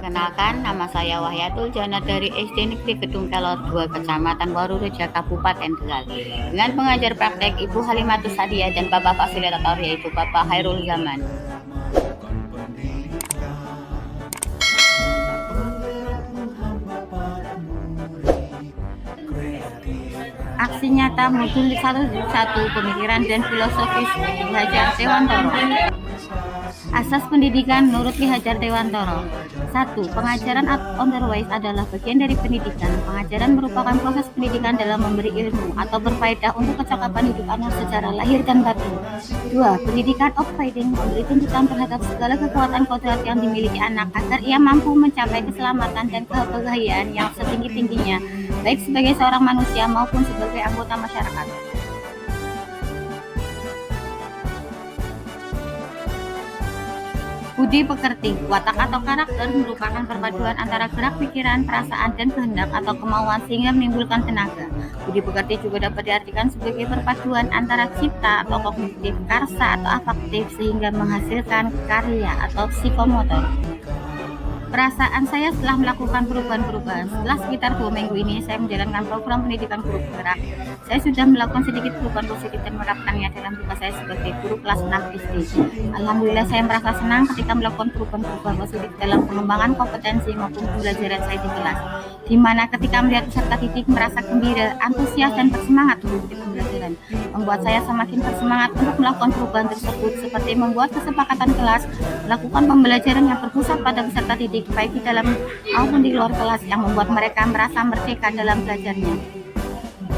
Perkenalkan, nama saya Wahyatul Jana dari SD Negeri Gedung Kelor 2, Kecamatan Warureja, Kabupaten Tegal. Dengan pengajar praktek Ibu Halimatus Sadia dan Bapak Fasilitator yaitu Bapak Hairul Zaman. Aksi nyata modul 1 pemikiran dan filosofis Ki Hajar Dewantoro. Asas pendidikan menurut Ki Hajar Dewantoro. 1. Pengajaran otherwise adalah bagian dari pendidikan. Pengajaran merupakan proses pendidikan dalam memberi ilmu atau berfaedah untuk kecakapan hidup anak secara lahir dan batin. 2. Pendidikan upgrading memberi tuntutan terhadap segala kekuatan kodrat yang dimiliki anak agar ia mampu mencapai keselamatan dan kebahagiaan yang setinggi-tingginya, baik sebagai seorang manusia maupun sebagai anggota masyarakat. Budi pekerti, watak atau karakter merupakan perpaduan antara gerak pikiran, perasaan, dan kehendak atau kemauan sehingga menimbulkan tenaga. Budi pekerti juga dapat diartikan sebagai perpaduan antara cipta atau kognitif, karsa atau afektif sehingga menghasilkan karya atau psikomotor. Perasaan saya setelah melakukan perubahan-perubahan. Setelah sekitar 2 minggu ini saya menjalankan program pendidikan guru penggerak. Saya sudah melakukan sedikit perubahan positif dan menerapkannya dalam tugas saya sebagai guru kelas 6 SD. Alhamdulillah saya merasa senang ketika melakukan perubahan-perubahan positif dalam pengembangan kompetensi maupun pembelajaran saya di kelas, di mana ketika melihat peserta didik merasa gembira, antusias dan bersemangat mengikuti pembelajaran, membuat saya semakin bersemangat untuk melakukan perubahan tersebut seperti membuat kesepakatan kelas, melakukan pembelajaran yang berpusat pada peserta didik baik di dalam maupun di luar kelas yang membuat mereka merasa merdeka dalam belajarnya.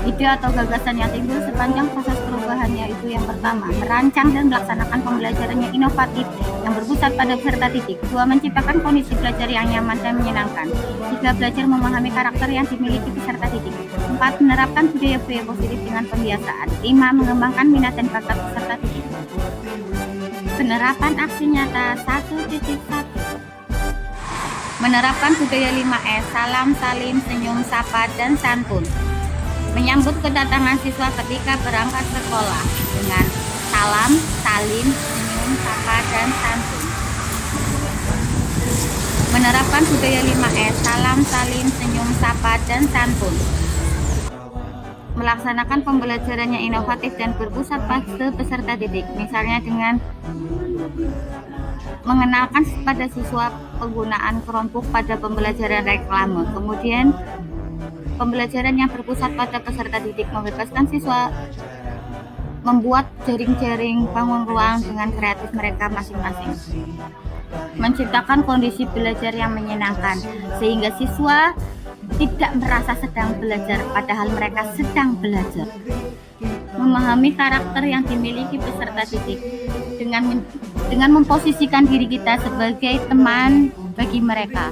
Ide atau gagasan yang timbul sepanjang proses perubahannya itu yang pertama, merancang dan melaksanakan pembelajaran yang inovatif yang berpusat pada peserta didik. 2. Menciptakan kondisi belajar yang nyaman dan menyenangkan. 3. Belajar memahami karakter yang dimiliki peserta didik. 4. Menerapkan budaya-budaya positif dengan pembiasaan. 5. Mengembangkan minat dan bakat peserta didik. Penerapan aksi nyata 1.1. Menerapkan budaya 5S, salam, salim, senyum, sapa, dan santun. Menyambut kedatangan siswa ketika berangkat sekolah dengan salam, salim, senyum, sapa, dan santun. Menerapkan budaya 5S, salam, salim, senyum, sapa, dan santun. Melaksanakan pembelajaran yang inovatif dan berpusat pada peserta didik, misalnya dengan mengenalkan pada siswa penggunaan kelompok pada pembelajaran reklame. Kemudian pembelajaran yang berpusat pada peserta didik membebaskan siswa membuat jaring-jaring bangun ruang dengan kreatif mereka masing-masing. Menciptakan kondisi belajar yang menyenangkan sehingga siswa tidak merasa sedang belajar padahal mereka sedang belajar. Memahami karakter yang dimiliki peserta didik dengan memposisikan diri kita sebagai teman bagi mereka.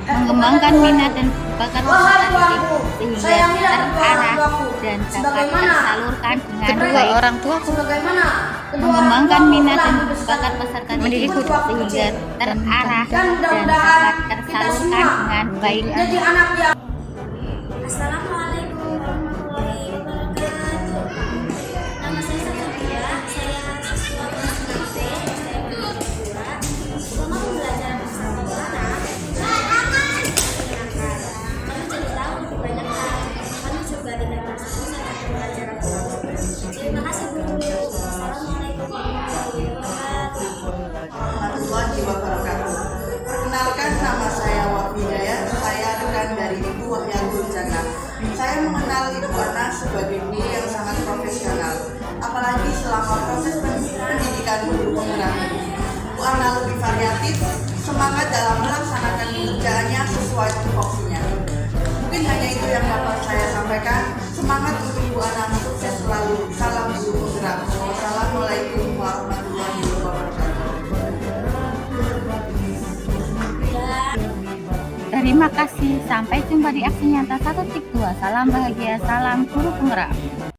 Mengembangkan minat dan bakat peserta didik sehingga terarah dan dapat tersalurkan dengan baik. Orang tua Mengembangkan minat dan bakat peserta didik sehingga terarah dan dapat tersalurkan dengan baik. Assalamualaikum warahmatullahi wabarakatuh. Nama saya Satria, saya siswa kelas 6 saya berpura. Selama pembelajaran bersama anak, kami jadi tahu lebih banyak hal. Kami juga tidak merasa sangat pembelajaran bagus. Terima kasih guru. Assalamualaikum warahmatullahi wabarakatuh. Perkenalkan, nama saya Wafidaya. Saya rekan dari Ibu Wahyatul Jana. Saya mengenal Ibu Ana sebagai guru yang sangat profesional. Apalagi selama proses pendidikan guru penggerak ini, Bu Ana lebih variatif, semangat dalam melaksanakan pekerjaannya sesuai tupoksinya. Mungkin hanya itu yang dapat saya sampaikan. Semangat untuk Ibu Ana, sukses selalu. Salam guru penggerak. Wassalamualaikum warahmatullahi wabarakatuh. Terima kasih. Sampai jumpa di aksi nyata 1.2. Salam bahagia, salam guru penggerak.